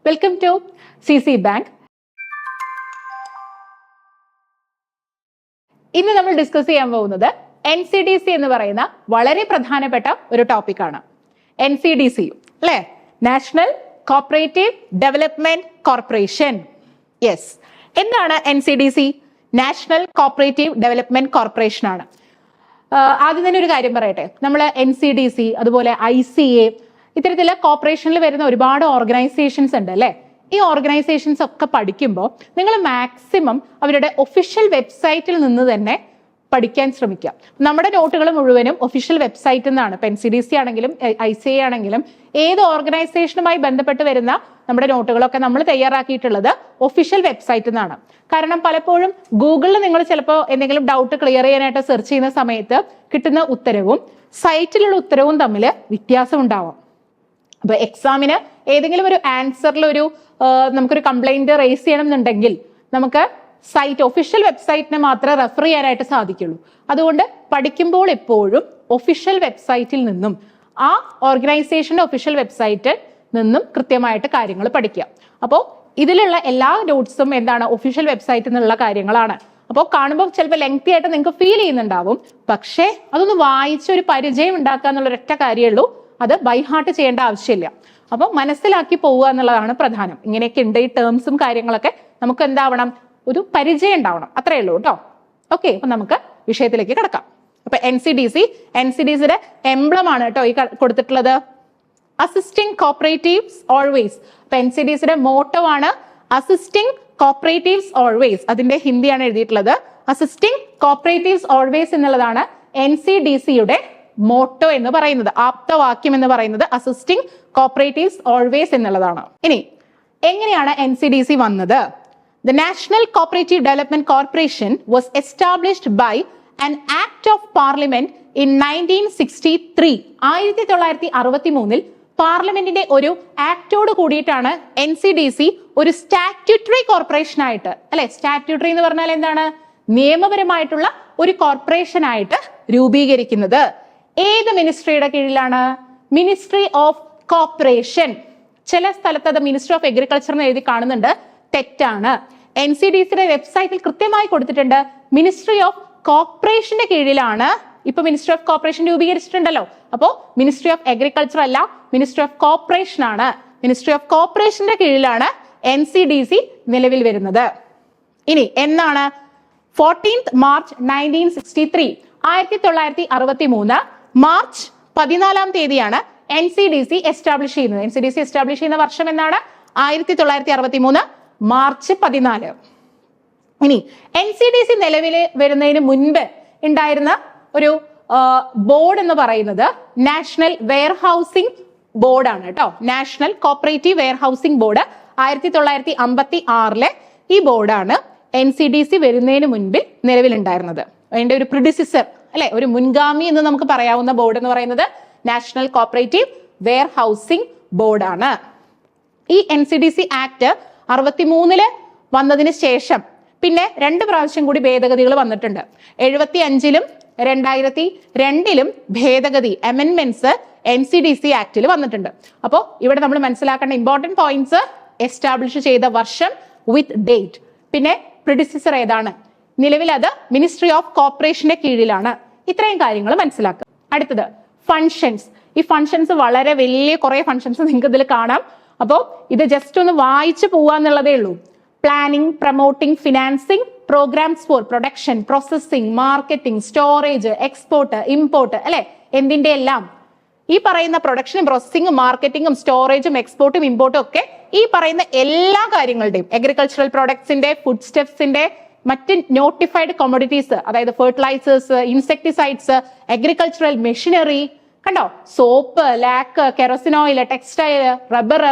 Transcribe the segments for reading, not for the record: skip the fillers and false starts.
Welcome to CC bank. ഇന്ന് നമ്മൾ discuss ചെയ്യാൻ പോകുന്നത് NCDC എന്ന് പറയുന്ന വളരെ പ്രധാനപ്പെട്ട ഒരു ടോപ്പിക്കാണ്. NCDC അല്ലേ, national cooperative development corporation. Yes, എന്താണ് NCDC? National cooperative development corporation ആണ്. ആദ്യം തന്നെ ഒരു കാര്യം പറയട്ടെ, നമ്മൾ NCDC അതുപോലെ ICA ഇത്തരത്തിലുള്ള കോർപ്പറേഷനിൽ വരുന്ന ഒരുപാട് ഓർഗനൈസേഷൻസ് ഉണ്ട് അല്ലേ. ഈ ഓർഗനൈസേഷൻസ് ഒക്കെ പഠിക്കുമ്പോൾ നിങ്ങൾ മാക്സിമം അവരുടെ ഒഫീഷ്യൽ വെബ്സൈറ്റിൽ നിന്ന് തന്നെ പഠിക്കാൻ ശ്രമിക്കുക. നമ്മുടെ നോട്ടുകൾ മുഴുവനും ഒഫീഷ്യൽ വെബ്സൈറ്റിൽ നിന്നാണ്. ഇപ്പം NCDC ആണെങ്കിലും ICA ആണെങ്കിലും ഏത് ഓർഗനൈസേഷനുമായി ബന്ധപ്പെട്ട് വരുന്ന നമ്മുടെ നോട്ടുകളൊക്കെ നമ്മൾ തയ്യാറാക്കിയിട്ടുള്ളത് ഒഫീഷ്യൽ വെബ്സൈറ്റിൽ നിന്നാണ്. കാരണം പലപ്പോഴും ഗൂഗിളിൽ നിങ്ങൾ ചിലപ്പോൾ എന്തെങ്കിലും ഡൗട്ട് ക്ലിയർ ചെയ്യാനായിട്ട് സെർച്ച് ചെയ്യുന്ന സമയത്ത് കിട്ടുന്ന ഉത്തരവും സൈറ്റിലുള്ള ഉത്തരവും തമ്മിൽ വ്യത്യാസം ഉണ്ടാവാം. അപ്പൊ എക്സാമിന് ഏതെങ്കിലും ഒരു ആൻസറിൽ നമുക്കൊരു കംപ്ലൈന്റ് റേസ് ചെയ്യണം എന്നുണ്ടെങ്കിൽ നമുക്ക് സൈറ്റ് ഒഫീഷ്യൽ വെബ്സൈറ്റിനെ മാത്രമേ റെഫർ ചെയ്യാനായിട്ട് സാധിക്കുള്ളൂ. അതുകൊണ്ട് പഠിക്കുമ്പോൾ എപ്പോഴും ഒഫീഷ്യൽ വെബ്സൈറ്റിൽ നിന്നും ആ ഓർഗനൈസേഷന്റെ ഒഫീഷ്യൽ വെബ്സൈറ്റിൽ നിന്നും കൃത്യമായിട്ട് കാര്യങ്ങൾ പഠിക്കുക. അപ്പോൾ ഇതിലുള്ള എല്ലാ നോട്ട്സും എന്താണ്, ഒഫീഷ്യൽ വെബ്സൈറ്റിൽ നിന്നുള്ള കാര്യങ്ങളാണ്. അപ്പോൾ കാണുമ്പോൾ ചിലപ്പോൾ ലെങ്തി ആയിട്ട് നിങ്ങൾക്ക് ഫീൽ ചെയ്യുന്നുണ്ടാവും. പക്ഷേ അതൊന്ന് വായിച്ച് ഒരു പരിചയം ഉണ്ടാക്കുക എന്നുള്ള ഒരൊറ്റ കാര്യമേ ഉള്ളൂ. അത് ബൈ ഹാർട്ട് ചെയ്യേണ്ട ആവശ്യമില്ല. അപ്പോൾ മനസ്സിലാക്കി പോവുക എന്നുള്ളതാണ് പ്രധാനം. ഇങ്ങനെയൊക്കെ ഉണ്ട് ഈ ടേംസും കാര്യങ്ങളൊക്കെ നമുക്ക് എന്താവണം, ഒരു പരിചയം ഉണ്ടാവണം, അത്രയേ ഉള്ളൂ കേട്ടോ. ഓക്കെ, അപ്പൊ നമുക്ക് വിഷയത്തിലേക്ക് കിടക്കാം. അപ്പൊ NCDCയുടെ എംബ്ലം ആണ് കേട്ടോ ഈ കൊടുത്തിട്ടുള്ളത്, അസിസ്റ്റിംഗ് കോപ്പറേറ്റീവ്സ് ഓൾവേസ്. അപ്പൊ NCDCയുടെ മോട്ടോ ആണ് അസിസ്റ്റിംഗ് കോപ്പറേറ്റീവ്സ് ഓൾവേസ്. അതിന്റെ ഹിന്ദിയാണ് എഴുതിയിട്ടുള്ളത്. അസിസ്റ്റിംഗ് കോപ്പറേറ്റീവ്സ് ഓൾവേസ് എന്നുള്ളതാണ് NCDCയുടെ മോട്ടോ എന്ന് പറയുന്നത്. ആപ്തവാക്യം എന്ന് പറയുന്നത് അസിസ്റ്റിംഗ് കോപ്പറേറ്റീവ്സ് ഓൾവേസ് എന്നുള്ളതാണ്. ഇനി എങ്ങനെയാണ് NCDC വന്നത്? The National Cooperative Development Corporation was established by an Act of Parliament in 1963. 1963 പാർലമെന്റിന്റെ ഒരു ആക്ടോട് കൂടിയിട്ടാണ് NCDC ഒരു സ്റ്റാറ്റ്യൂട്ടറി കോർപ്പറേഷൻ ആയിട്ട്, അല്ലെ, സ്റ്റാറ്റ്യൂട്ടറി എന്ന് പറഞ്ഞാൽ എന്താണ്, നിയമപരമായിട്ടുള്ള ഒരു കോർപ്പറേഷൻ ആയിട്ട് രൂപീകരിക്കുന്നത്. ഏത് മിനിസ്ട്രിയുടെ കീഴിലാണ്? Ministry of corporation. ചില സ്ഥലത്ത് അത് മിനിസ്ട്രി ഓഫ് അഗ്രികൾച്ചർ എന്ന് എഴുതി കാണുന്നുണ്ട്, തെറ്റാണ്. NCDCയുടെ വെബ്സൈറ്റിൽ കൃത്യമായി കൊടുത്തിട്ടുണ്ട് മിനിസ്ട്രി ഓഫ് കോർപ്പറേഷന്റെ കീഴിലാണ്. ഇപ്പൊ മിനിസ്ട്രി ഓഫ് കോർപ്പറേഷൻ രൂപീകരിച്ചിട്ടുണ്ടല്ലോ. അപ്പോ മിനിസ്ട്രി ഓഫ് അഗ്രികൾച്ചർ അല്ല, മിനിസ്ട്രി ഓഫ് കോർപ്പറേഷൻ ആണ്. മിനിസ്ട്രി ഓഫ് കോർപ്പറേഷന്റെ കീഴിലാണ് NCDC നിലവിൽ വരുന്നത്. ഇനി എന്നാണ്? 14th March 1963. 1963 മാർച്ച് 14 തീയതിയാണ് NCDC എസ്റ്റാബ്ലിഷ് ചെയ്യുന്നത്. NCDC എസ്റ്റാബ്ലിഷ് ചെയ്യുന്ന വർഷം എന്നാണ്? 1963 മാർച്ച് 14. ഇനി NCDC നിലവിൽ വരുന്നതിന് മുൻപ് ഉണ്ടായിരുന്ന ഒരു ബോർഡ് എന്ന് പറയുന്നത് നാഷണൽ വെയർഹൌസിംഗ് ബോർഡാണ് കേട്ടോ. നാഷണൽ കോപ്പറേറ്റീവ് വെയർഹൌസിംഗ് ബോർഡ് 1956 ഈ ബോർഡാണ് NCDC വരുന്നതിന് മുൻപിൽ നിലവിലുണ്ടായിരുന്നത്. അതിന്റെ ഒരു പ്രിഡിസിസർ അല്ലെ, ഒരു മുൻഗാമി എന്ന് നമുക്ക് പറയാവുന്ന ബോർഡ് എന്ന് പറയുന്നത് നാഷണൽ കോപ്പറേറ്റീവ് വെയർഹൌസിംഗ് ബോർഡാണ്. ഈ NCDC ആക്ട് 63 വന്നതിന് ശേഷം പിന്നെ 2 പ്രാവശ്യം കൂടി ഭേദഗതികൾ വന്നിട്ടുണ്ട്. 75 2002 ഭേദഗതി അമെൻമെന്റ്സ് NCDC ആക്ടിൽ വന്നിട്ടുണ്ട്. അപ്പോൾ ഇവിടെ നമ്മൾ മനസ്സിലാക്കേണ്ട ഇമ്പോർട്ടന്റ് പോയിന്റ്സ്: എസ്റ്റാബ്ലിഷ് ചെയ്ത വർഷം വിത്ത് ഡേറ്റ്, പിന്നെ പ്രിഡിസിസർ ഏതാണ്, നിലവിൽ അത് മിനിസ്ട്രി ഓഫ് കോർപ്പറേഷന്റെ കീഴിലാണ്. ഇത്രയും കാര്യങ്ങൾ മനസ്സിലാക്കുക. അടുത്തത് ഫങ്ഷൻസ്. ഈ ഫങ്ഷൻസ് വളരെ വലിയ കുറെ ഫങ്ഷൻസ് നിങ്ങൾക്ക് ഇതിൽ കാണാം. അപ്പോൾ ഇത് ജസ്റ്റ് ഒന്ന് വായിച്ചു പോവാന്നുള്ളതേ ഉള്ളൂ. Planning, promoting, financing, programmes for production, processing, marketing, storage, export, import, അല്ലെ, എന്തിന്റെ എല്ലാം ഈ പറയുന്ന പ്രൊഡക്ഷനും പ്രോസസ്സിംഗും മാർക്കറ്റിംഗും സ്റ്റോറേജും എക്സ്പോർട്ടും ഇമ്പോർട്ടും ഒക്കെ ഈ പറയുന്ന എല്ലാ കാര്യങ്ങളുടെയും, അഗ്രികൾച്ചറൽ പ്രോഡക്ട്സിന്റെ, ഫുഡ് സ്റ്റെപ്സിന്റെ, മറ്റ് നോട്ടിഫൈഡ് കൊമോഡിറ്റീസ്, അതായത് ഫെർട്ടിലൈസേഴ്സ്, ഇൻസെക്ടിസൈഡ്സ്, അഗ്രികൾച്ചറൽ മെഷീനറി, കണ്ടോ, soap, lac, kerosene oil, textile, rubber,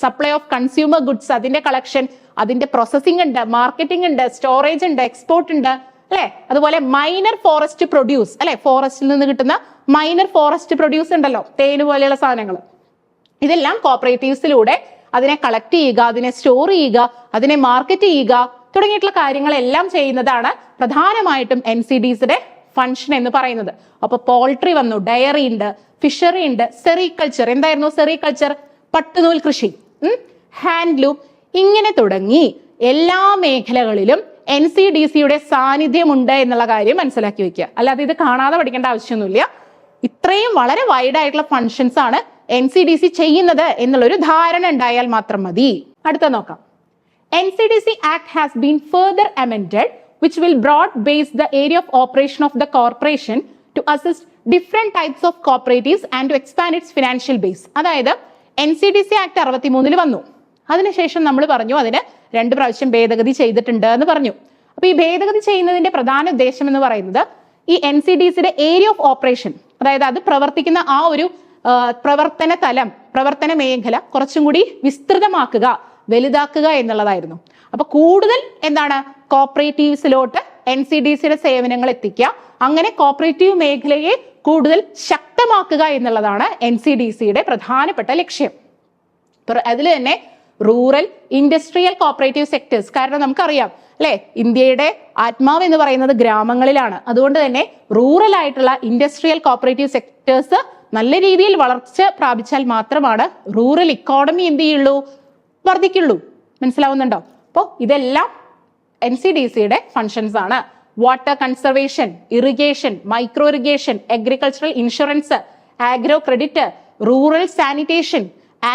supply of consumer goods, അതിന്റെ കളക്ഷൻ, അതിന്റെ പ്രോസസ്സിംഗ് ഉണ്ട്, മാർക്കറ്റിംഗ് ഉണ്ട്, സ്റ്റോറേജ് ഉണ്ട്, എക്സ്പോർട്ട് ഉണ്ട്, അല്ലെ. അതുപോലെ മൈനർ ഫോറസ്റ്റ് പ്രൊഡ്യൂസ്, അല്ലെ, ഫോറസ്റ്റിൽ നിന്ന് കിട്ടുന്ന മൈനർ ഫോറസ്റ്റ് പ്രൊഡ്യൂസ് ഉണ്ടല്ലോ, തേന് പോലെയുള്ള സാധനങ്ങൾ. ഇതെല്ലാം കോപ്പറേറ്റീവ്സിലൂടെ അതിനെ കളക്ട് ചെയ്യുക, അതിനെ സ്റ്റോർ ചെയ്യുക, അതിനെ മാർക്കറ്റ് ചെയ്യുക തുടങ്ങിയിട്ടുള്ള കാര്യങ്ങളെല്ലാം ചെയ്യുന്നതാണ് പ്രധാനമായിട്ടും NCDCയുടെ ഫങ്ഷൻ എന്ന് പറയുന്നത്. അപ്പൊ പോൾട്രി വന്നു, ഡയറി ഉണ്ട്, ഫിഷറി ഉണ്ട്, സെറികൾച്ചർ. എന്തായിരുന്നു സെറികൾച്ചർ? പട്ടുനൂൽ കൃഷി. ഹാൻഡ്ലൂം, ഇങ്ങനെ തുടങ്ങി എല്ലാ മേഖലകളിലും NCDC-യുടെ സാന്നിധ്യമുണ്ട് എന്നുള്ള കാര്യം മനസ്സിലാക്കി വെക്കുക. അല്ലാതെ ഇത് കാണാതെ പഠിക്കേണ്ട ആവശ്യമൊന്നുമില്ല. ഇത്രയും വളരെ വൈഡ് ആയിട്ടുള്ള ഫങ്ഷൻസ് ആണ് NCDC ചെയ്യുന്നത് എന്നുള്ളൊരു ധാരണ ഉണ്ടായാൽ മാത്രം മതി. അടുത്ത നോക്കാം. NCDC Act has been further amended which will broad base the area of operation of the corporation to assist different types of cooperatives and to expand its financial base. അതായത് NCDC Act 63 വന്നു. അതിനുശേഷം നമ്മൾ പറഞ്ഞു അതിന് 2 പ്രാവശ്യം ഭേദഗതി ചെയ്തിട്ടുണ്ട് എന്ന് പറഞ്ഞു. അപ്പൊ ഈ ഭേദഗതി ചെയ്യുന്നതിന്റെ പ്രധാന ഉദ്ദേശം എന്ന് പറയുന്നത് ഈ NCDC-യുടെ ഏരിയ ഓഫ് ഓപ്പറേഷൻ, അതായത് അത് പ്രവർത്തിക്കുന്ന ആ ഒരു പ്രവർത്തന തലം, പ്രവർത്തന മേഖല കുറച്ചും കൂടി വിസ്തൃതമാക്കുക, വലുതാക്കുക എന്നുള്ളതായിരുന്നു. അപ്പൊ കൂടുതൽ എന്താണ് കോപ്പറേറ്റീവ്സിലോട്ട് NCDC-യുടെ സേവനങ്ങൾ എത്തിക്കുക, അങ്ങനെ കോപ്പറേറ്റീവ് മേഖലയെ കൂടുതൽ ശക്തമാക്കുക എന്നുള്ളതാണ് NCDC-യുടെ പ്രധാനപ്പെട്ട ലക്ഷ്യം. അതിൽ തന്നെ റൂറൽ, ഇൻഡസ്ട്രിയൽ, കോപ്പറേറ്റീവ് സെക്ടേഴ്സ്, കാരണം നമുക്കറിയാം അല്ലെ, ഇന്ത്യയുടെ ആത്മാവ് എന്ന് പറയുന്നത് ഗ്രാമങ്ങളിലാണ്. അതുകൊണ്ട് തന്നെ റൂറൽ ആയിട്ടുള്ള ഇൻഡസ്ട്രിയൽ കോപ്പറേറ്റീവ് സെക്ടേഴ്സ് നല്ല രീതിയിൽ വളർച്ച പ്രാപിച്ചാൽ മാത്രമാണ് റൂറൽ ഇക്കോണമി എന്ത് ചെയ്യുള്ളൂ, വർദ്ധിക്കുള്ളൂ. മനസ്സിലാവുന്നുണ്ടോ? അപ്പോൾ ഇതെല്ലാം NCDC-യുടെ ഫങ്ഷൻസ് ആണ്. Water conservation, irrigation, micro irrigation, agricultural insurance, agro credit, rural sanitation,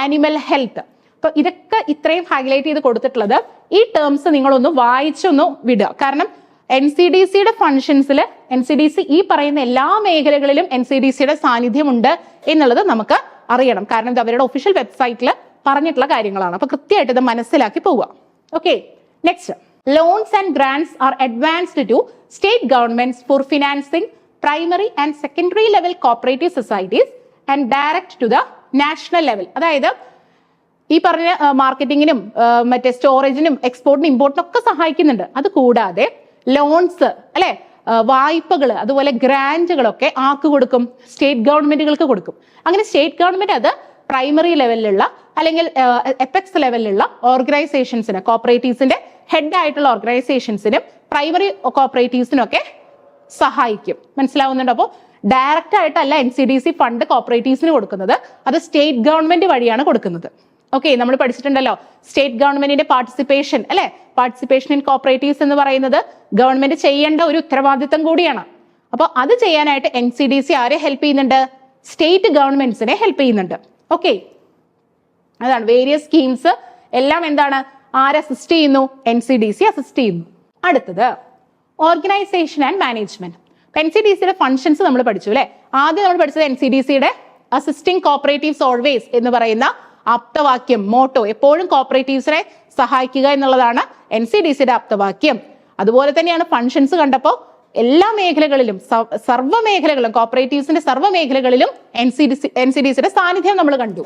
animal health. അപ്പൊ ഇതൊക്കെ ഇത്രയും ഹൈലൈറ്റ് ചെയ്ത് കൊടുത്തിട്ടുള്ളത് ഈ ടേംസ് നിങ്ങളൊന്ന് വായിച്ചൊന്ന് വിടുക. കാരണം NCDC-യുടെ ഫങ്ഷൻസിൽ NCDC ഈ പറയുന്ന എല്ലാ മേഖലകളിലും NCDC-യുടെ സാന്നിധ്യമുണ്ട് എന്നുള്ളത് നമുക്ക് അറിയണം. കാരണം ഇത് അവരുടെ ഒഫീഷ്യൽ വെബ്സൈറ്റിൽ പറഞ്ഞിട്ടുള്ള കാര്യങ്ങളാണ്. അപ്പൊ കൃത്യമായിട്ട് ഇത് മനസ്സിലാക്കി പോവുക. Okay, next. Loans and grants are advanced to state governments for financing primary and secondary level cooperative societies and direct to the national level. അതായത് ഈ പറഞ്ഞ മാർക്കറ്റിങ്ങിനും മറ്റേ സ്റ്റോറേജിനും എക്സ്പോർട്ടിനും ഇമ്പോർട്ടിനും ഒക്കെ സഹായിക്കുന്നുണ്ട്. അത് കൂടാതെ ലോൺസ് അല്ലെ, വായ്പകൾ, അതുപോലെ ഗ്രാന്റുകളൊക്കെ ആർക്ക് കൊടുക്കും? സ്റ്റേറ്റ് ഗവൺമെന്റുകൾക്ക് കൊടുക്കും. അങ്ങനെ സ്റ്റേറ്റ് ഗവൺമെന്റ് അത് പ്രൈമറി ലെവലിലുള്ള അല്ലെങ്കിൽ എപെക്സ് ലെവലിലുള്ള ഓർഗനൈസേഷൻസിന്, കോപ്പറേറ്റീവ്സിന്റെ ഹെഡ് ആയിട്ടുള്ള ഓർഗനൈസേഷൻസിനും പ്രൈമറി കോപ്പറേറ്റീവ്സിനും ഒക്കെ സഹായിക്കും. മനസ്സിലാവുന്നുണ്ടോ? അപ്പോൾ ഡയറക്റ്റ് ആയിട്ടല്ല NCDC ഫണ്ട് കോപ്പറേറ്റീവ്സിന് കൊടുക്കുന്നത്, അത് സ്റ്റേറ്റ് ഗവൺമെന്റ് വഴിയാണ് കൊടുക്കുന്നത്. ഓക്കെ, നമ്മൾ പഠിച്ചിട്ടുണ്ടല്ലോ സ്റ്റേറ്റ് ഗവൺമെന്റിന്റെ പാർട്ടിസിപ്പേഷൻ അല്ലെ, പാർട്ടിസിപ്പേഷൻ ഇൻ കോപ്പറേറ്റീവ്സ് എന്ന് പറയുന്നത് ഗവൺമെന്റ് ചെയ്യേണ്ട ഒരു ഉത്തരവാദിത്തം കൂടിയാണ്. അപ്പോൾ അത് ചെയ്യാനായിട്ട് NCDC ആരെ ഹെൽപ്പ് ചെയ്യുന്നുണ്ട്? സ്റ്റേറ്റ് ഗവൺമെന്റ്സിനെ ഹെൽപ്പ് ചെയ്യുന്നുണ്ട്. ഓക്കെ, അതാണ് വേരിയസ് സ്കീംസ് എല്ലാം എന്താണ്, ആര് അസിസ്റ്റ് ചെയ്യുന്നു? NCDC അസിസ്റ്റ് ചെയ്യുന്നു. അടുത്തത് ഓർഗനൈസേഷൻ ആൻഡ് മാനേജ്മെന്റ്. NCDC-യുടെ ഫങ്ഷൻസ് നമ്മൾ പഠിച്ചു അല്ലെ. ആദ്യം നമ്മൾ പഠിച്ചത് NCDC-യുടെ അസിസ്റ്റിംഗ് കോപ്പറേറ്റീവ്സ് ഓൾവേസ് എന്ന് പറയുന്ന ആപ്തവാക്യം, മോട്ടോ, എപ്പോഴും കോപ്പറേറ്റീവ്സിനെ സഹായിക്കുക എന്നുള്ളതാണ് NCDC-യുടെ ആപ്തവാക്യം. അതുപോലെ തന്നെയാണ് ഫങ്ഷൻസ് കണ്ടപ്പോൾ എല്ലാ മേഖലകളിലും, സർവ്വ മേഖലകളിലും, കോപ്പറേറ്റീവ്സിന്റെ സർവ്വ മേഖലകളിലും NCDC-യുടെ സാന്നിധ്യം നമ്മൾ കണ്ടു.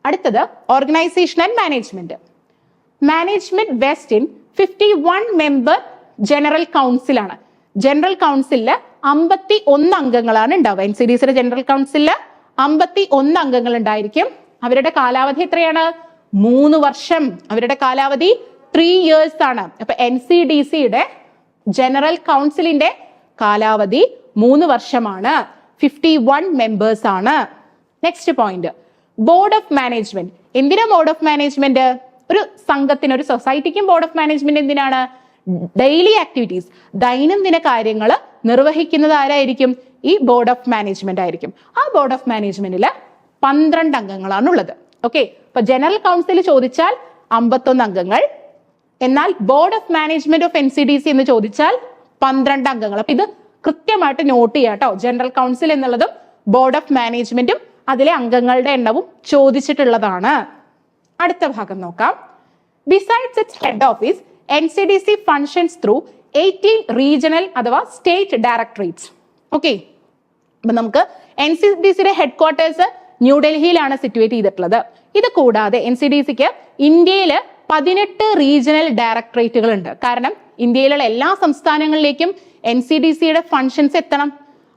അടുത്തത് organisation and management. Management vest in 51 member general കൗൺസിലാണ്. ജനറൽ കൗൺസിലില് 51 അംഗങ്ങളാണ് ഉണ്ടാവുക. NCDC-യുടെ ജനറൽ കൗൺസിലില് 51 അംഗങ്ങൾ ഉണ്ടായിരിക്കും. അവരുടെ കാലാവധി എത്രയാണ്? 3 വർഷം. അവരുടെ കാലാവധി 3 years ആണ്. അപ്പൊ NCDC-യുടെ ജനറൽ കൗൺസിലിന്റെ കാലാവധി 3 വർഷമാണ്. 51 മെമ്പേഴ്സ് ആണ്. Next point, board of management. എന്തിനാ ബോർഡ് ഓഫ് മാനേജ്മെന്റ്? ഒരു സംഘത്തിന്, ഒരു സൊസൈറ്റിക്കും ബോർഡ് ഓഫ് മാനേജ്മെന്റ് എന്തിനാണ്? ഡെയിലി ആക്ടിവിറ്റീസ്, ദൈനംദിന കാര്യങ്ങൾ നിർവഹിക്കുന്നത് ആരായിരിക്കും? ഈ ബോർഡ് ഓഫ് മാനേജ്മെന്റ് ആയിരിക്കും. ആ ബോർഡ് ഓഫ് മാനേജ്മെന്റില് 12 അംഗങ്ങളാണ് ഉള്ളത്. ഓക്കെ, അപ്പൊ ജനറൽ കൗൺസിൽ ചോദിച്ചാൽ 51 അംഗങ്ങൾ, എന്നാൽ board of management of NCDC എന്ന് ചോദിച്ചാൽ 12 അംഗങ്ങൾ. അപ്പൊ ഇത് കൃത്യമായിട്ട് നോട്ട് ചെയ്യാം കേട്ടോ. ജനറൽ കൗൺസിൽ എന്നുള്ളതും ബോർഡ് ഓഫ് മാനേജ്മെന്റും അതിലെ അംഗങ്ങളുടെ എണ്ണവും ചോദിച്ചിട്ടുള്ളതാണ്. അടുത്ത ഭാഗം നോക്കാം. Besides it's head office, NCDC functions through 18 regional അഥവാ സ്റ്റേറ്റ് ഡയറക്ടറേറ്റ്സ്. ഓക്കെ, അപ്പൊ നമുക്ക് NCDC-യുടെ ഹെഡ് ക്വാർട്ടേഴ്സ് ന്യൂഡൽഹിയിലാണ് സിറ്റുവേറ്റ് ചെയ്തിട്ടുള്ളത്. ഇത് കൂടാതെ NCDC-ക്ക് ഇന്ത്യയിൽ 18 റീജിയണൽ ഡയറക്ടറേറ്റുകൾ ഉണ്ട്. കാരണം ഇന്ത്യയിലുള്ള എല്ലാ സംസ്ഥാനങ്ങളിലേക്കും NCDC-യുടെ ഫങ്ഷൻസ് എത്തണം.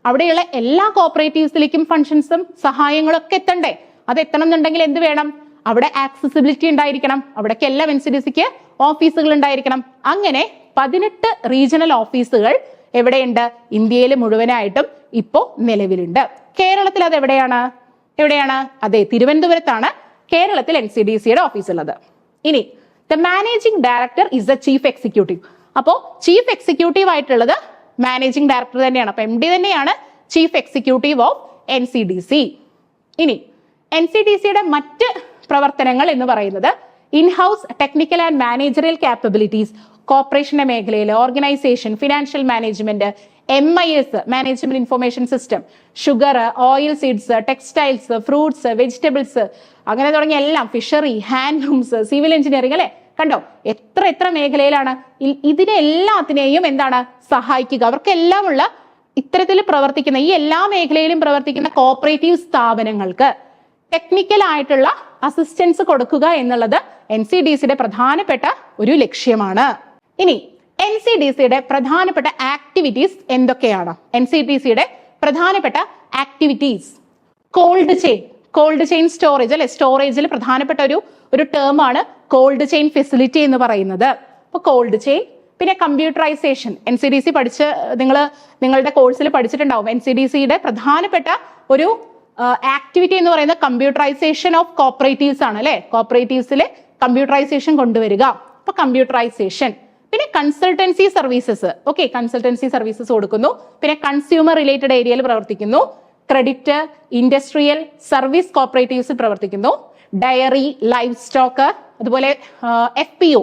അവിടെയുള്ള എല്ലാ കോപ്പറേറ്റീവ്സിലേക്കും ഫങ്ഷൻസും സഹായങ്ങളും ഒക്കെ എത്തണ്ടേ? അത് എത്തണം എന്നുണ്ടെങ്കിൽ എന്ത് വേണം? അവിടെ ആക്സസിബിലിറ്റി ഉണ്ടായിരിക്കണം. അവിടേക്ക് എല്ലാം NCDC-ക്ക് ഓഫീസുകൾ ഉണ്ടായിരിക്കണം. അങ്ങനെ 18 റീജിയണൽ ഓഫീസുകൾ എവിടെയുണ്ട്? ഇന്ത്യയിൽ മുഴുവനായിട്ടും ഇപ്പോ നിലവിലുണ്ട്. കേരളത്തിൽ അത് എവിടെയാണ്? അതെ, തിരുവനന്തപുരത്താണ് കേരളത്തിൽ NCDC-യുടെ ഓഫീസ് ഉള്ളത്. ഇനി the managing director is the chief executive. അപ്പോൾ ചീഫ് എക്സിക്യൂട്ടീവ് ആയിട്ടുള്ളത് മാനേജിംഗ് ഡയറക്ടർ തന്നെയാണ്. അപ്പൊ MD തന്നെയാണ് ചീഫ് എക്സിക്യൂട്ടീവ് ഓഫ് NCDC. ഇനി NCDCയുടെ മറ്റ് പ്രവർത്തനങ്ങൾ എന്ന് പറയുന്നത് in-house technical and managerial capabilities, കോർപ്പറേഷന്റെ മേഖലയിൽ organisation, financial management, MIS management information system, sugar, oil seeds, textiles, fruits, vegetables, അങ്ങനെ തുടങ്ങിയ എല്ലാം, ഫിഷറി, ഹാൻഡ്ലൂംസ്, സിവിൽ എഞ്ചിനീയറിംഗ്, അല്ലെ? കണ്ടോ എത്ര മേഖലയിലാണ്. ഇതിനെ എല്ലാത്തിനെയും എന്താണ് സഹായിക്കുക. അവർക്കെല്ലാം ഉള്ള ഇത്തരത്തിൽ പ്രവർത്തിക്കുന്ന ഈ എല്ലാ മേഖലയിലും പ്രവർത്തിക്കുന്ന കോർപ്പറേറ്റീവ് സ്ഥാപനങ്ങൾക്ക് ടെക്നിക്കൽ ആയിട്ടുള്ള അസിസ്റ്റൻസ് കൊടുക്കുക എന്നുള്ളത് NCDCയുടെ പ്രധാനപ്പെട്ട ഒരു ലക്ഷ്യമാണ്. ഇനി NCDCയുടെ പ്രധാനപ്പെട്ട ആക്ടിവിറ്റീസ് എന്തൊക്കെയാണ്? NCDCയുടെ പ്രധാനപ്പെട്ട ആക്ടിവിറ്റീസ് കോൾഡ് ചെയിൻ സ്റ്റോറേജ്, അല്ലെ? സ്റ്റോറേജിൽ പ്രധാനപ്പെട്ട ഒരു ടേം ആണ് കോൾഡ് ചെയിൻ ഫെസിലിറ്റി എന്ന് പറയുന്നത്. അപ്പൊ കോൾഡ് ചെയിൻ, പിന്നെ കമ്പ്യൂട്ടറൈസേഷൻ. NCDC പഠിച്ച് നിങ്ങളുടെ കോഴ്സിൽ പഠിച്ചിട്ടുണ്ടാവും. NCDCയുടെ പ്രധാനപ്പെട്ട ഒരു ആക്ടിവിറ്റി എന്ന് പറയുന്നത് കമ്പ്യൂട്ടറൈസേഷൻ ഓഫ് കോപ്പറേറ്റീവ്സ് ആണ്, അല്ലെ? കോപ്പറേറ്റീവ്സിലെ കമ്പ്യൂട്ടറൈസേഷൻ കൊണ്ടുവരിക. അപ്പൊ കമ്പ്യൂട്ടറൈസേഷൻ. പിന്നെ consultancy services. Okay, consultancy services കൊടുക്കുന്നു. പിന്നെ കൺസ്യൂമർ റിലേറ്റഡ് ഏരിയയിൽ പ്രവർത്തിക്കുന്നു. ക്രെഡിറ്റ്, ഇൻഡസ്ട്രിയൽ, സർവീസ് കോപ്പറേറ്റീവ്സിൽ പ്രവർത്തിക്കുന്നു. ഡയറി, ലൈവ് സ്റ്റോക്ക്, അതുപോലെ FPO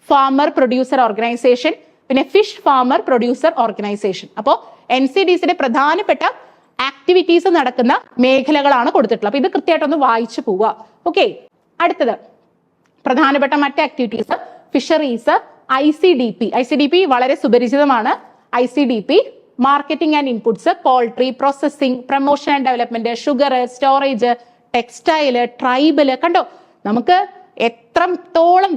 ഫാമർ പ്രൊഡ്യൂസർ ഓർഗനൈസേഷൻ, പിന്നെ ഫിഷ് ഫാമർ പ്രൊഡ്യൂസർ ഓർഗനൈസേഷൻ. അപ്പോൾ NCDCയുടെ പ്രധാനപ്പെട്ട ആക്ടിവിറ്റീസ് നടക്കുന്ന മേഖലകളാണ് കൊടുത്തിട്ടുള്ളത്. അപ്പൊ ഇത് കൃത്യമായിട്ടൊന്ന് വായിച്ചു പോവുക. ഓക്കെ, അടുത്തത് പ്രധാനപ്പെട്ട മറ്റ് ആക്ടിവിറ്റീസ് ഫിഷറീസ്, ICDP വളരെ സുപരിചിതമാണ്. ICDP marketing and inputs, poultry, processing, promotion and development, sugar, storage, textile, tribal. കണ്ടോ നമുക്ക് എത്രത്തോളം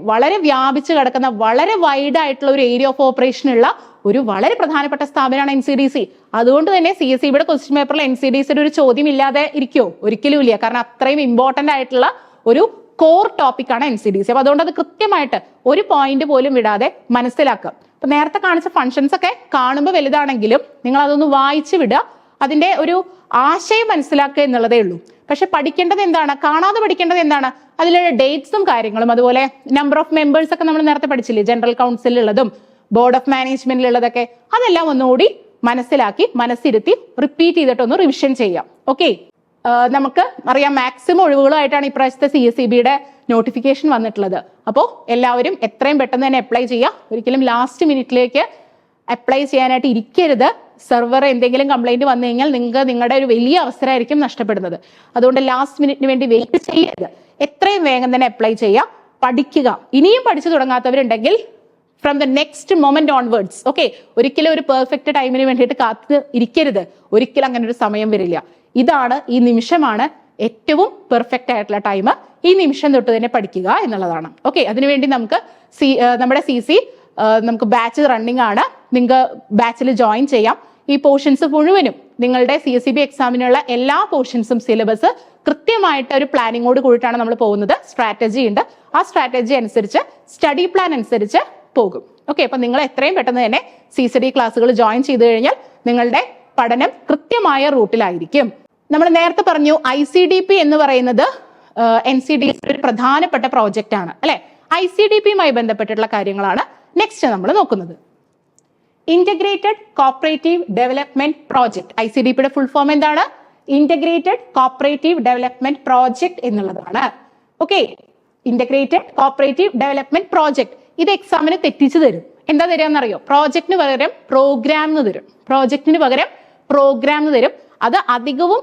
വളരെ വ്യാപിച്ചു കിടക്കുന്ന വളരെ വൈഡ് ആയിട്ടുള്ള ഒരു ഏരിയ ഓഫ് ഓപ്പറേഷൻ ഉള്ള ഒരു വളരെ പ്രധാനപ്പെട്ട സ്ഥാപനമാണ് NCDC. അതുകൊണ്ട് തന്നെ CSEBയുടെ ക്വസ്റ്റ്യൻ പേപ്പറിൽ NCDCയുടെ ഒരു ചോദ്യം ഇല്ലാതെ ഇരിക്കുമോ? ഒരിക്കലും ഇല്ല. കാരണം അത്രയും ഇമ്പോർട്ടന്റ് ആയിട്ടുള്ള ഒരു കോർ ടോപ്പിക് ആണ് NCDC. അപ്പൊ അതുകൊണ്ട് അത് കൃത്യമായിട്ട് ഒരു പോയിന്റ് പോലും വിടാതെ മനസ്സിലാക്കുക. അപ്പൊ നേരത്തെ കാണിച്ച ഫങ്ഷൻസ് ഒക്കെ കാണുമ്പോൾ വലുതാണെങ്കിലും നിങ്ങൾ അതൊന്ന് വായിച്ചു വിടുക. അതിന്റെ ഒരു ആശയം മനസ്സിലാക്കുക എന്നുള്ളതേ ഉള്ളൂ. പക്ഷെ പഠിക്കേണ്ടത് എന്താണ്? കാണാതെ പഠിക്കേണ്ടത് എന്താണ്? അതിലുള്ള ഡേറ്റ്സും കാര്യങ്ങളും, അതുപോലെ നമ്പർ ഓഫ് മെമ്പേഴ്സ് ഒക്കെ നമ്മൾ നേരത്തെ പഠിച്ചില്ലേ, ജനറൽ കൗൺസിലുള്ളതും ബോർഡ് ഓഫ് മാനേജ്മെന്റിലുള്ളതൊക്കെ, അതെല്ലാം ഒന്നുകൂടി മനസ്സിലാക്കി മനസ്സിരുത്തി റിപ്പീറ്റ് ചെയ്തിട്ടൊന്ന് റിവിഷൻ ചെയ്യാം. ഓക്കെ, നമുക്ക് അറിയാം മാക്സിമം ഒഴിവുകളായിട്ടാണ് ഇപ്രാവശ്യത്തെ CSEBയുടെ നോട്ടിഫിക്കേഷൻ വന്നിട്ടുള്ളത്. അപ്പോൾ എല്ലാവരും എത്രയും പെട്ടെന്ന് തന്നെ അപ്ലൈ ചെയ്യുക. ഒരിക്കലും ലാസ്റ്റ് മിനിറ്റിലേക്ക് അപ്ലൈ ചെയ്യാനായിട്ട് ഇരിക്കരുത്. സെർവർ എന്തെങ്കിലും കംപ്ലൈന്റ് വന്നു കഴിഞ്ഞാൽ നിങ്ങളുടെ ഒരു വലിയ അവസരമായിരിക്കും നഷ്ടപ്പെടുന്നത്. അതുകൊണ്ട് ലാസ്റ്റ് മിനിറ്റിന് വേണ്ടി വെയിറ്റ് ചെയ്യരുത്. എത്രയും വേഗം തന്നെ അപ്ലൈ ചെയ്യുക, പഠിക്കുക. ഇനിയും പഠിച്ചു തുടങ്ങാത്തവരുണ്ടെങ്കിൽ from the next moment onwards. Okay, ഒരിക്കലും ഒരു പെർഫെക്റ്റ് ടൈമിന് വേണ്ടിയിട്ട് കാത്ത് ഇരിക്കരുത്. ഒരിക്കലും അങ്ങനെ ഒരു സമയം വരില്ല. ഈ നിമിഷമാണ് ഏറ്റവും പെർഫെക്റ്റ് ആയിട്ടുള്ള ടൈം. ഈ നിമിഷം തൊട്ട് തന്നെ പഠിക്കുക എന്നുള്ളതാണ്. ഓക്കെ, അതിനുവേണ്ടി നമ്മുടെ CC നമുക്ക് ബാച്ച് റണ്ണിങ് ആണ്. നിങ്ങൾക്ക് ബാച്ചിൽ ജോയിൻ ചെയ്യാം. ഈ പോർഷൻസ് മുഴുവനും നിങ്ങളുടെ CSEB എക്സാമിനുള്ള എല്ലാ പോർഷൻസും സിലബസ് കൃത്യമായിട്ട് ഒരു പ്ലാനിങ്ങോട് കൂടിയിട്ടാണ് നമ്മൾ പോകുന്നത്. സ്ട്രാറ്റജി ഉണ്ട്. ആ സ്ട്രാറ്റജി അനുസരിച്ച് സ്റ്റഡി പ്ലാൻ അനുസരിച്ച് പോകും. ഓക്കെ, അപ്പൊ നിങ്ങൾ എത്രയും പെട്ടെന്ന് തന്നെ CCD ക്ലാസ്സുകൾ ജോയിൻ ചെയ്തു കഴിഞ്ഞാൽ നിങ്ങളുടെ പഠനം കൃത്യമായ റൂട്ടിലായിരിക്കും. നമ്മൾ നേരത്തെ പറഞ്ഞു ICDP എന്ന് പറയുന്നത് NCDC ഒരു പ്രധാനപ്പെട്ട പ്രോജക്റ്റ് ആണ്, അല്ലെ? ICDPയുമായി ബന്ധപ്പെട്ടിട്ടുള്ള കാര്യങ്ങളാണ് നെക്സ്റ്റ് നമ്മൾ നോക്കുന്നത്. Integrated cooperative development project. ICDPയുടെ ഫുൾ ഫോം എന്താണ്? ഇന്റഗ്രേറ്റഡ് കോപ്പറേറ്റീവ് ഡെവലപ്മെന്റ് പ്രോജക്ട് എന്നുള്ളതാണ്. Okay, integrated cooperative development project. ഇത് എക്സാമിന് തെറ്റിച്ചു തരും. എന്താ തരാമെന്നറിയോ? പ്രോജക്റ്റിന് പകരം പ്രോഗ്രാം എന്ന് തരും. പ്രോജക്റ്റിന് പകരം പ്രോഗ്രാം എന്ന് തരും. അത് അധികവും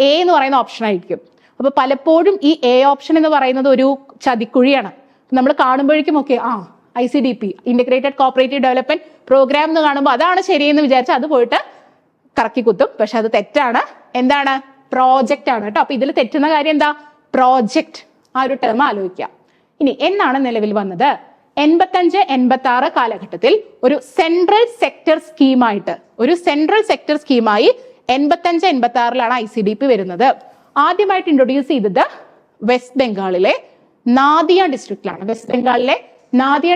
A എന്ന് പറയുന്ന ഓപ്ഷൻ ആയിരിക്കും. അപ്പൊ പലപ്പോഴും ഈ A ഓപ്ഷൻ എന്ന് പറയുന്നത് ഒരു ചതിക്കുഴിയാണ്. നമ്മൾ കാണുമ്പോഴേക്കും ഒക്കെ ICDP integrated cooperative development programme എന്ന് കാണുമ്പോൾ അതാണ് ശരിയെന്ന് വിചാരിച്ചാൽ അത് പോയിട്ട് കറക്കി കുത്തും. പക്ഷെ അത് തെറ്റാണ്. എന്താണ്? പ്രോജക്റ്റ് ആണ് കേട്ടോ. അപ്പൊ ഇതിൽ തെറ്റുന്ന കാര്യം എന്താ? പ്രോജക്റ്റ്. ആ ഒരു ടേം ആലോചിക്കാം. ഇനി എന്നാണ് നിലവിൽ വന്നത്? 85-86 കാലഘട്ടത്തിൽ ഒരു സെൻട്രൽ സെക്ടർ സ്കീമായി 85-86 ICDP വരുന്നത്. ആദ്യമായിട്ട് ഇൻട്രൊഡ്യൂസ് ചെയ്തത് വെസ്റ്റ് ബംഗാളിലെ നാദിയ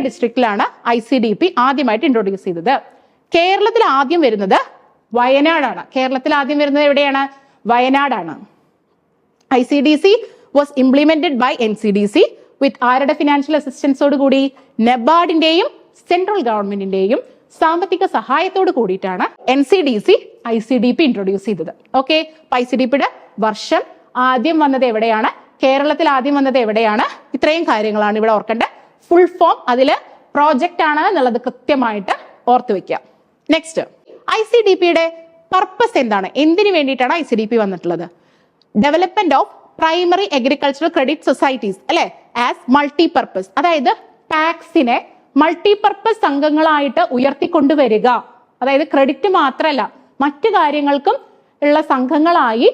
ഡിസ്ട്രിക്റ്റിലാണ് ICDP ആദ്യമായിട്ട് ഇൻട്രൊഡ്യൂസ് ചെയ്തത്. കേരളത്തിൽ ആദ്യം വരുന്നത് വയനാടാണ്. എവിടെയാണ്? വയനാടാണ്. ICDC was implemented by NCDC. വിത്ത് ആരുടെ ഫിനാൻഷ്യൽ അസിസ്റ്റൻസോട് കൂടി? നെബാർഡിന്റെയും സെൻട്രൽ ഗവൺമെന്റിന്റെയും സാമ്പത്തിക സഹായത്തോട് കൂടിയിട്ടാണ് NCDC ICDP ഇൻട്രൊഡ്യൂസ് ചെയ്തത്. ഓക്കെ, ICDPയുടെ വർഷം ആദ്യം വന്നത് എവിടെയാണ്, കേരളത്തിൽ ആദ്യം വന്നത് എവിടെയാണ്, ഇത്രയും കാര്യങ്ങളാണ് ഇവിടെ ഓർക്കേണ്ട. ഫുൾ ഫോം അതിൽ പ്രോജക്റ്റ് ആണ് എന്നുള്ളത് കൃത്യമായിട്ട് ഓർത്തു വെക്കുക. നെക്സ്റ്റ്, ICDPയുടെ പർപ്പസ് എന്താണ്? എന്തിനു വേണ്ടിയിട്ടാണ് ICDP വന്നിട്ടുള്ളത്? Development of primary agricultural credit societies അല്ലെ, ആസ് മൾട്ടിപർപ്പസ്. അതായത് ടാക്സിനെ മൾട്ടിപർപ്പസ് സംഘങ്ങളായിട്ട് ഉയർത്തിക്കൊണ്ടുവരിക. അതായത് ക്രെഡിറ്റ് മാത്രമല്ല മറ്റു കാര്യങ്ങൾക്കും ഉള്ള സംഘങ്ങളായി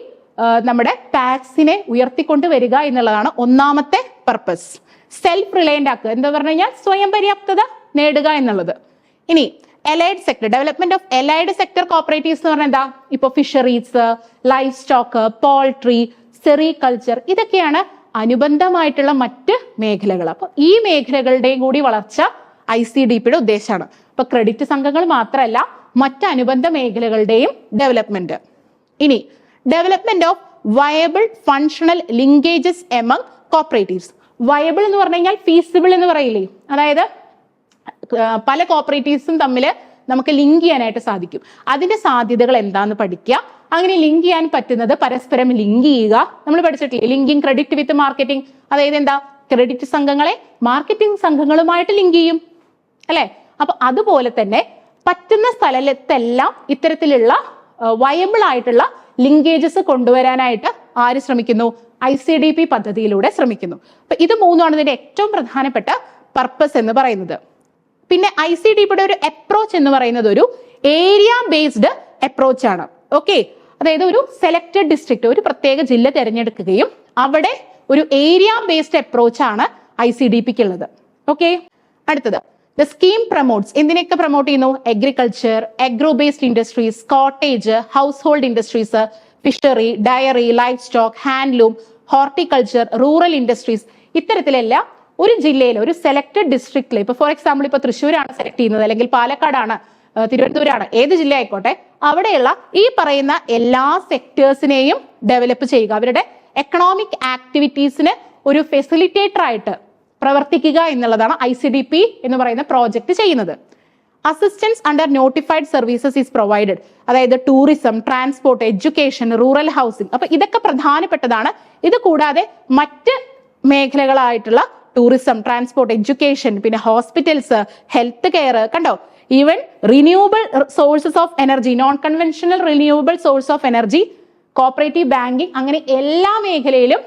നമ്മുടെ ടാക്സിനെ ഉയർത്തിക്കൊണ്ടുവരിക എന്നുള്ളതാണ് ഒന്നാമത്തെ പർപ്പസ്. സെൽഫ് റിലയന്റ് ആക്കുക, എന്താ പറഞ്ഞു കഴിഞ്ഞാൽ സ്വയം പര്യാപ്തത നേടുക എന്നുള്ളത്. ഇനി allied sector, development of allied sector cooperatives എന്ന് പറഞ്ഞാൽ എന്താ? ഇപ്പൊ fisheries, life stock, poultry, sericulture, ഇതൊക്കെയാണ് അനുബന്ധമായിട്ടുള്ള മറ്റ് മേഖലകൾ. അപ്പൊ ഈ മേഖലകളുടെയും കൂടി വളർച്ച ICDPയുടെ ഉദ്ദേശമാണ്. അപ്പൊ ക്രെഡിറ്റ് സംഘങ്ങൾ മാത്രമല്ല മറ്റ് അനുബന്ധ മേഖലകളുടെയും ഡെവലപ്മെന്റ്. ഇനി development of viable functional linkages among cooperatives. Viable എന്ന് പറഞ്ഞു കഴിഞ്ഞാൽ ഫീസിബിൾ എന്ന് പറയില്ലേ, അതായത് പല കോപ്പറേറ്റീവ്സും തമ്മിൽ നമുക്ക് ലിങ്ക് ചെയ്യാനായിട്ട് സാധിക്കും. അതിന്റെ സാധ്യതകൾ എന്താന്ന് പഠിക്കുക. അങ്ങനെ ലിങ്ക് ചെയ്യാൻ പറ്റുന്നത് പരസ്പരം ലിങ്ക് ചെയ്യുക. നമ്മൾ പഠിച്ചിട്ടില്ലേ ലിങ്കിങ് ക്രെഡിറ്റ് വിത്ത് മാർക്കറ്റിംഗ്. അതായത് എന്താ, ക്രെഡിറ്റ് സംഘങ്ങളെ മാർക്കറ്റിംഗ് സംഘങ്ങളുമായിട്ട് ലിങ്ക് ചെയ്യും അല്ലെ. അപ്പൊ അതുപോലെ തന്നെ പറ്റുന്ന സ്ഥലത്തെല്ലാം ഇത്തരത്തിലുള്ള വയബിൾ ആയിട്ടുള്ള ലിങ്കേജസ് കൊണ്ടുവരാനായിട്ട് ആര് ശ്രമിക്കുന്നു? ICDP പദ്ധതിയിലൂടെ ശ്രമിക്കുന്നു. അപ്പൊ ഇത് മൂന്നുമാണ് ഇതിന്റെ ഏറ്റവും പ്രധാനപ്പെട്ട പർപ്പസ് എന്ന് പറയുന്നത്. പിന്നെ ICDPയുടെ ഒരു അപ്രോച്ച് എന്ന് പറയുന്നത് ഒരു ഏരിയ ബേസ്ഡ് അപ്രോച്ച് ആണ്. ഓക്കെ, അതായത് ഒരു സെലക്ടഡ് ഡിസ്ട്രിക്ട്, ഒരു പ്രത്യേക ജില്ല തിരഞ്ഞെടുക്കുകയും അവിടെ ഒരു ഏരിയ ബേസ്ഡ് അപ്രോച്ച് ആണ് ICDPക്ക് ഉള്ളത്. ഓക്കെ, അടുത്തത് ദ സ്കീം പ്രൊമോട്ട്സ്. എന്തിനൊക്കെ പ്രൊമോട്ട് ചെയ്യുന്നു? Agriculture, agro based industries, cottage, household industries, fishery, dairy, livestock, handloom, horticulture, rural industries. ഇത്തരത്തിലെല്ലാം ഒരു ജില്ലയിൽ ഒരു സെലക്ടഡ് ഡിസ്ട്രിക്റ്റിൽ, ഇപ്പൊ ഫോർ എക്സാമ്പിൾ ഇപ്പൊ തൃശ്ശൂരാണ് സെലക്ട് ചെയ്യുന്നത്, അല്ലെങ്കിൽ പാലക്കാടാണ്, തിരുവനന്തപുരമാണ്, ഏത് ജില്ല ആയിക്കോട്ടെ, അവിടെയുള്ള ഈ പറയുന്ന എല്ലാ സെക്ടേഴ്സിനെയും ഡെവലപ്പ് ചെയ്യുക, അവരുടെ എക്കണോമിക് ആക്ടിവിറ്റീസിന് ഒരു ഫെസിലിറ്റേറ്റർ ആയിട്ട് പ്രവർത്തിക്കുക എന്നുള്ളതാണ് ICDP എന്ന് പറയുന്ന പ്രോജക്റ്റ് ചെയ്യുന്നത്. Assistance under notified services is provided. അതായത് tourism, transport, education, rural housing. അപ്പൊ ഇതൊക്കെ പ്രധാനപ്പെട്ടതാണ്. ഇത് കൂടാതെ മറ്റ് മേഖലകളായിട്ടുള്ള ടൂറിസം, ട്രാൻസ്പോർട്ട്, എഡ്യൂക്കേഷൻ, പിന്നെ ഹോസ്പിറ്റൽസ്, ഹെൽത്ത് കെയർ, കണ്ടോ, even renewable sources of energy, non conventional renewable source of energy, cooperative banking, അങ്ങനെ എല്ലാ മേഖലയിലും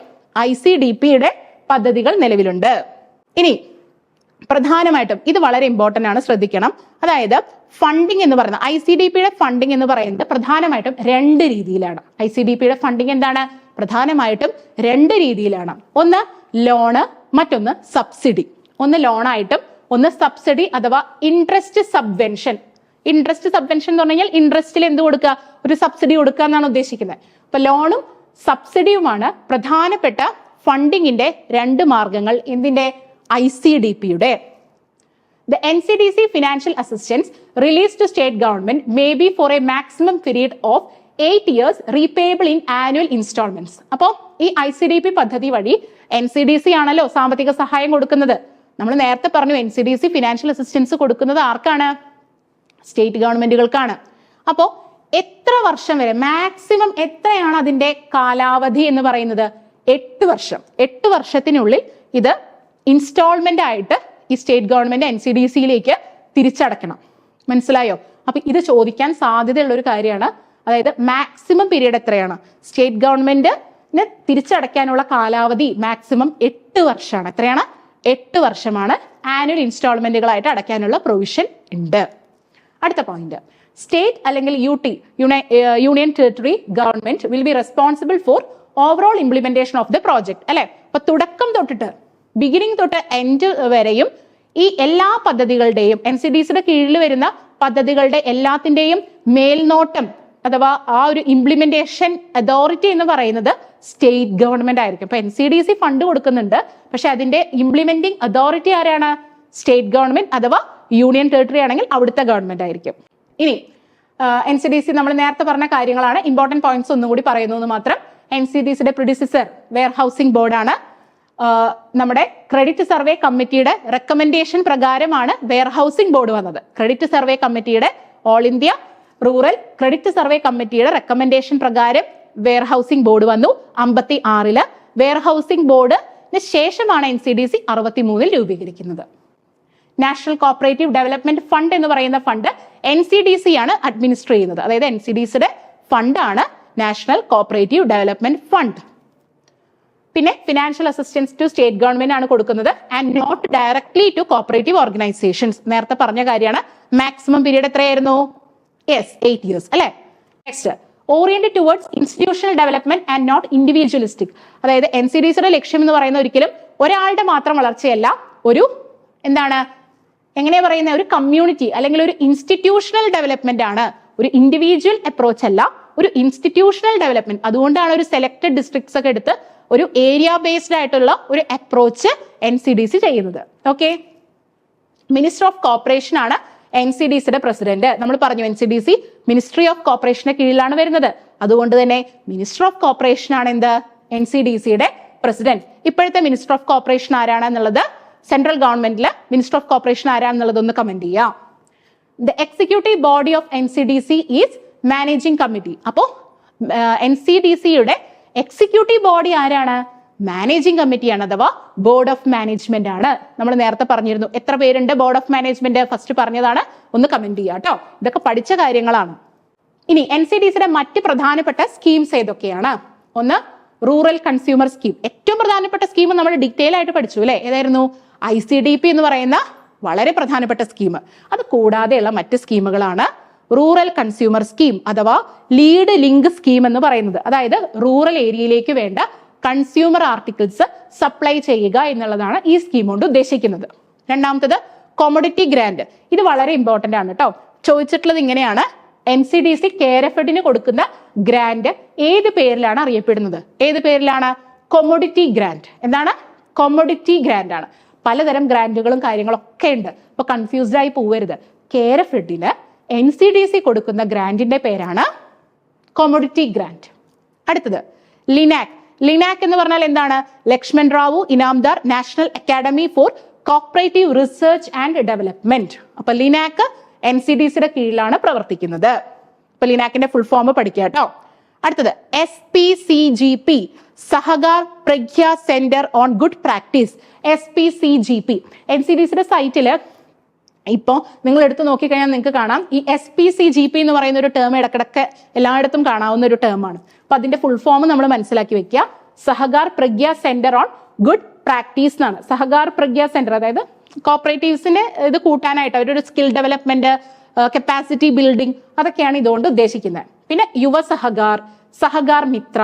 ICDPയുടെ പദ്ധതികൾ നിലവിലുണ്ട്. ഇനി പ്രധാനമായിട്ടും ഇത് വളരെ ഇമ്പോർട്ടന്റ് ആണ്, ശ്രദ്ധിക്കണം. അതായത് ഫണ്ടിങ് എന്ന് പറയുന്നത്, ICDPയുടെ ഫണ്ടിങ് എന്ന് പറയുന്നത് പ്രധാനമായിട്ടും രണ്ട് രീതിയിലാണ്. ICDPയുടെ ഫണ്ടിങ് എന്താണ്? പ്രധാനമായിട്ടും രണ്ട് രീതിയിലാണ്. ഒന്ന് ലോണ്, മറ്റൊന്ന് സബ്സിഡി. ഒന്ന് ലോണായിട്ടും ഒന്ന് സബ്സിഡി അഥവാ ഇൻട്രസ്റ്റ് സബ്വെൻഷൻ. ഇൻട്രസ്റ്റ് സബ്വെൻഷൻ എന്ന് പറഞ്ഞാൽ ഇൻട്രസ്റ്റിൽ എന്ത് കൊടുക്കുക? ഒരു സബ്സിഡി കൊടുക്കുക എന്നാണ് ഉദ്ദേശിക്കുന്നത്. അപ്പൊ ലോണും സബ്സിഡിയുമാണ് പ്രധാനപ്പെട്ട ഫണ്ടിങ്ങിന്റെ രണ്ട് മാർഗങ്ങൾ. എന്തിന്റെ? ICDPയുടെ. The NCDC financial assistance released to state government may be for a maximum period of 8 years repayable in annual installments. അപ്പോൾ ഈ ICDP പദ്ധതി വഴി NCDC ആണല്ലോ സാമ്പത്തിക സഹായം കൊടുക്കുന്നത്. നമ്മൾ നേരത്തെ പറഞ്ഞു NCDC ഫിനാൻഷ്യൽ അസിസ്റ്റൻസ് കൊടുക്കുന്നത് ആർക്കാണ്? സ്റ്റേറ്റ് ഗവൺമെന്റുകൾക്കാണ്. അപ്പോൾ എത്ര വർഷം വരെ, മാക്സിമം എത്രയാണ് അതിന്റെ കാലാവധി എന്ന് പറയുന്നത്? 8 വർഷം. 8 വർഷത്തിനുള്ളിൽ ഇത് ഇൻസ്റ്റാൾമെന്റ് ആയിട്ട് ഈ സ്റ്റേറ്റ് ഗവൺമെന്റ് NCDCയിലേക്ക് തിരിച്ചടക്കണം. മനസ്സിലായോ? അപ്പൊ ഇത് ചോദിക്കാൻ സാധ്യതയുള്ള ഒരു കാര്യമാണ്. അതായത് മാക്സിമം പീരീഡ് എത്രയാണ്? സ്റ്റേറ്റ് ഗവൺമെന്റിന് തിരിച്ചടയ്ക്കാനുള്ള കാലാവധി മാക്സിമം 8 വർഷമാണ്. എത്രയാണ്? 8 വർഷമാണ്. ആനുവൽ ഇൻസ്റ്റാൾമെന്റുകളായിട്ട് അടയ്ക്കാനുള്ള പ്രൊവിഷൻ ഉണ്ട്. അടുത്ത പോയിന്റ്, സ്റ്റേറ്റ് അല്ലെങ്കിൽ union territory government will be responsible for overall implementation of the project. അല്ലെ, അപ്പൊ തുടക്കം തൊട്ടിട്ട് ബിഗിനിങ് തൊട്ട് എൻഡ് വരെയും ഈ എല്ലാ പദ്ധതികളുടെയും NCDCയുടെ കീഴിൽ വരുന്ന പദ്ധതികളുടെ എല്ലാത്തിന്റെയും മേൽനോട്ടം അഥവാ ആ ഒരു ഇംപ്ലിമെന്റേഷൻ അതോറിറ്റി എന്ന് പറയുന്നത് സ്റ്റേറ്റ് ഗവൺമെന്റ് ആയിരിക്കും. അപ്പൊ NCDC ഫണ്ട് കൊടുക്കുന്നുണ്ട്, പക്ഷെ അതിന്റെ ഇംപ്ലിമെന്റിംഗ് അതോറിറ്റി ആരാണ്? സ്റ്റേറ്റ് ഗവൺമെന്റ് അഥവാ യൂണിയൻ ടെറിട്ടറി ആണെങ്കിൽ അവിടുത്തെ ഗവൺമെന്റ് ആയിരിക്കും. ഇനി NCDC നമ്മൾ നേരത്തെ പറഞ്ഞ കാര്യങ്ങളാണ്, ഇമ്പോർട്ടന്റ് പോയിന്റ്സ് ഒന്നും കൂടി പറയുന്നു എന്ന് മാത്രം. NCDCയുടെ പ്രിഡിസിസർ വെയർ ഹൗസിംഗ് ബോർഡാണ്. നമ്മുടെ ക്രെഡിറ്റ് സർവേ കമ്മിറ്റിയുടെ റെക്കമെൻഡേഷൻ പ്രകാരമാണ് വെയർഹൌസിംഗ് ബോർഡ് വന്നത്. ക്രെഡിറ്റ് സർവേ കമ്മിറ്റിയുടെ all India rural credit survey കമ്മിറ്റിയുടെ റെക്കമെൻഡേഷൻ പ്രകാരം വെയർഹൌസിംഗ് ബോർഡ് വന്നു 56. വെയർഹൌസിംഗ് ബോർഡിന് ശേഷമാണ് NCDC 63 രൂപീകരിക്കുന്നത്. നാഷണൽ കോപ്പറേറ്റീവ് ഡെവലപ്മെന്റ് ഫണ്ട് എന്ന് പറയുന്ന ഫണ്ട് NCDC ആണ് അഡ്മിനിസ്റ്റർ ചെയ്യുന്നത്. അതായത് NCDCയുടെ ഫണ്ടാണ് നാഷണൽ കോപ്പറേറ്റീവ് ഡെവലപ്മെന്റ് ഫണ്ട്. പിന്നെ financial assistance to state government ആണ് കൊടുക്കുന്നത് and not directly to cooperative organisations. നേരത്തെ പറഞ്ഞ കാര്യമാണ്. മാക്സിമം പീരീഡ് എത്രയായിരുന്നു? യെസ്, 8 years അല്ലെ. Next, oriented towards institutional development and not individualistic. അതായത് NCDCയുടെ ലക്ഷ്യം എന്ന് പറയുന്ന ഒരിക്കലും ഒരാളുടെ മാത്രം വളർച്ചയല്ല, ഒരു എന്താണ് എങ്ങനെയാ പറയുന്ന ഒരു കമ്മ്യൂണിറ്റി അല്ലെങ്കിൽ ഒരു ഇൻസ്റ്റിറ്റ്യൂഷണൽ ഡെവലപ്മെന്റ് ആണ്. ഒരു ഇൻഡിവിജ്വൽ അപ്രോച്ച് അല്ല, ഒരു ഇൻസ്റ്റിറ്റ്യൂഷണൽ ഡെവലപ്മെന്റ്. അതുകൊണ്ടാണ് ഒരു സെലക്ടഡ് ഡിസ്ട്രിക്ട്സ് ഒക്കെ എടുത്ത് ഒരു ഏരിയ ബേസ്ഡ് ആയിട്ടുള്ള ഒരു അപ്രോച്ച് NCDC ചെയ്യുന്നത്. ഓക്കെ, മിനിസ്റ്റർ ഓഫ് കോർപ്പറേഷൻ ആണ് NCDCയുടെ പ്രസിഡന്റ്. നമ്മൾ പറഞ്ഞു NCDC മിനിസ്ട്രി ഓഫ് കോർപ്പറേഷന്റെ കീഴിലാണ് വരുന്നത്. അതുകൊണ്ട് തന്നെ മിനിസ്റ്റർ ഓഫ് കോർപ്പറേഷൻ ആണ് എന്ത്? NCDCയുടെ പ്രസിഡന്റ്. ഇപ്പോഴത്തെ മിനിസ്റ്റർ ഓഫ് കോർപ്പറേഷൻ ആരാണെന്നുള്ളത്, സെൻട്രൽ ഗവൺമെന്റിലെ മിനിസ്റ്റർ ഓഫ് കോർപ്പറേഷൻ ആരാണെന്നുള്ളത് ഒന്ന് കമന്റ് ചെയ്യാം. The executive body of NCDC is managing committee. അപ്പോ NCDCയുടെ എക്സിക്യൂട്ടീവ് ബോഡി ആരാണ്? മാനേജിംഗ് കമ്മിറ്റിയാണ്, അഥവാ ബോർഡ് ഓഫ് മാനേജ്മെന്റ് ആണ്. നമ്മൾ നേരത്തെ പറഞ്ഞിരുന്നു. എത്ര പേരുണ്ട് ബോർഡ് ഓഫ് മാനേജ്മെന്റ്? ഫസ്റ്റ് പറഞ്ഞതാണ്, ഒന്ന് കമന്റ് ചെയ്യാം കേട്ടോ. ഇതൊക്കെ പഠിച്ച കാര്യങ്ങളാണ്. ഇനി NCDCയുടെ മറ്റ് പ്രധാനപ്പെട്ട സ്കീംസ് ഏതൊക്കെയാണ്? ഒന്ന്, റൂറൽ കൺസ്യൂമർ സ്കീം. ഏറ്റവും പ്രധാനപ്പെട്ട സ്കീം നമ്മൾ ഡീറ്റെയിൽ ആയിട്ട് പഠിച്ചു അല്ലെ? ഏതായിരുന്നു? ICDP എന്ന് പറയുന്ന വളരെ പ്രധാനപ്പെട്ട സ്കീം. അത് കൂടാതെയുള്ള മറ്റ് സ്കീമുകളാണ് റൂറൽ കൺസ്യൂമർ സ്കീം അഥവാ ലീഡ് ലിങ്ക് സ്കീം എന്ന് പറയുന്നത്. അതായത് റൂറൽ ഏരിയയിലേക്ക് വേണ്ട കൺസ്യൂമർ ആർട്ടിക്കിൾസ് സപ്ലൈ ചെയ്യുക എന്നുള്ളതാണ് ഈ സ്കീം കൊണ്ട് ഉദ്ദേശിക്കുന്നത്. രണ്ടാമത്തത് കൊമോഡിറ്റി ഗ്രാന്റ്. ഇത് വളരെ ഇമ്പോർട്ടന്റ് ആണ് കേട്ടോ. ചോദിച്ചിട്ടുള്ളത് ഇങ്ങനെയാണ്, NCDC KRFEDന് കൊടുക്കുന്ന ഗ്രാന്റ് ഏത് പേരിലാണ് അറിയപ്പെടുന്നത്? ഏത് പേരിലാണ്? Commodity grant. എന്താണ്? കൊമോഡിറ്റി ഗ്രാന്റ് ആണ്. പലതരം ഗ്രാന്റുകളും കാര്യങ്ങളൊക്കെ ഉണ്ട്. അപ്പൊ കൺഫ്യൂസ്ഡ് ആയി പോവരുത്. KRFEDന് NCDC കൊടുക്കുന്ന ഗ്രാന്റിന്റെ പേരാണ് കൊമോഡിറ്റി ഗ്രാന്റ്. അടുത്തത് ലിനാക്. ലിനാക് എന്ന് പറഞ്ഞാൽ എന്താണ്? Lakshman Rao Inamdar national academy for cooperative research and development. അപ്പൊ ലിനാക് NCDCയുടെ കീഴിലാണ് പ്രവർത്തിക്കുന്നത്. അപ്പൊ ലിനാക്കിന്റെ ഫുൾ ഫോം പഠിക്കുക കേട്ടോ. അടുത്തത് SPCGP, Sahakar Pragya centre on good practice. SPCGP NCDCയുടെ സൈറ്റില് ഇപ്പോ നിങ്ങൾ എടുത്ത് നോക്കിക്കഴിഞ്ഞാൽ നിങ്ങൾക്ക് കാണാം, ഈ SPCGP എന്ന് പറയുന്ന ഒരു ടേം ഇടക്കിടക്ക് എല്ലായിടത്തും കാണാവുന്ന ഒരു ടേമാണ്. അപ്പൊ അതിന്റെ ഫുൾ ഫോം നമ്മൾ മനസ്സിലാക്കി വെക്കുക. Sahakar Pragya centre on good practice എന്നാണ്. സഹകാർ പ്രഗ്യ സെന്റർ അതായത് കോപ്പറേറ്റീവ്സിന് ഇത് കൂട്ടാനായിട്ട് അവരൊരു സ്കിൽ ഡെവലപ്മെന്റ്, കപ്പാസിറ്റി ബിൽഡിംഗ്, അതൊക്കെയാണ് ഇതുകൊണ്ട് ഉദ്ദേശിക്കുന്നത്. പിന്നെ യുവ സഹകാർ, സഹകാർ മിത്ര,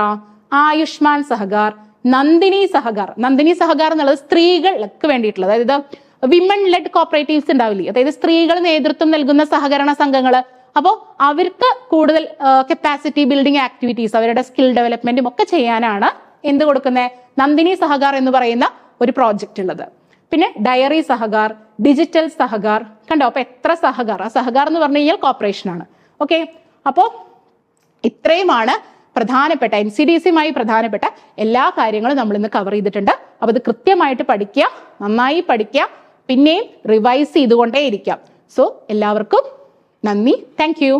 ആയുഷ്മാൻ സഹകാർ, നന്ദിനി സഹകാർ. നന്ദിനി സഹകാർ എന്നുള്ളത് സ്ത്രീകൾക്ക് വേണ്ടിയിട്ടുള്ളത്. അതായത് വിമൻ ലെഡ് കോപ്പറേറ്റീവ്സ് ഉണ്ടാവില്ലേ, അതായത് സ്ത്രീകൾ നേതൃത്വം നൽകുന്ന സഹകരണ സംഘങ്ങൾ. അപ്പോൾ അവർക്ക് കൂടുതൽ കപ്പാസിറ്റി ബിൽഡിംഗ് ആക്ടിവിറ്റീസ്, അവരുടെ സ്കിൽ ഡെവലപ്മെന്റും ഒക്കെ ചെയ്യാനാണ് എന്ത് കൊടുക്കുന്നത്? നന്ദിനി സഹകാർ എന്ന് പറയുന്ന ഒരു പ്രോജക്റ്റ് ഉള്ളത്. പിന്നെ ഡയറി സഹകാർ, ഡിജിറ്റൽ സഹകാർ. കണ്ടോ? അപ്പൊ എത്ര സഹകാർ. ആ സഹകാർ എന്ന് പറഞ്ഞു കഴിഞ്ഞാൽ കോർപ്പറേഷൻ ആണ്. ഓക്കെ, അപ്പോ ഇത്രയുമാണ് പ്രധാനപ്പെട്ട NCDCയുമായി പ്രധാനപ്പെട്ട എല്ലാ കാര്യങ്ങളും നമ്മൾ ഇന്ന് കവർ ചെയ്തിട്ടുണ്ട്. അപ്പൊ ഇത് കൃത്യമായിട്ട് പഠിക്കുക, നന്നായി പഠിക്കുക, പിന്നെയും റിവൈസ് ചെയ്തുകൊണ്ടേ ഇരിക്കാം. സോ എല്ലാവർക്കും നന്ദി. Thank you.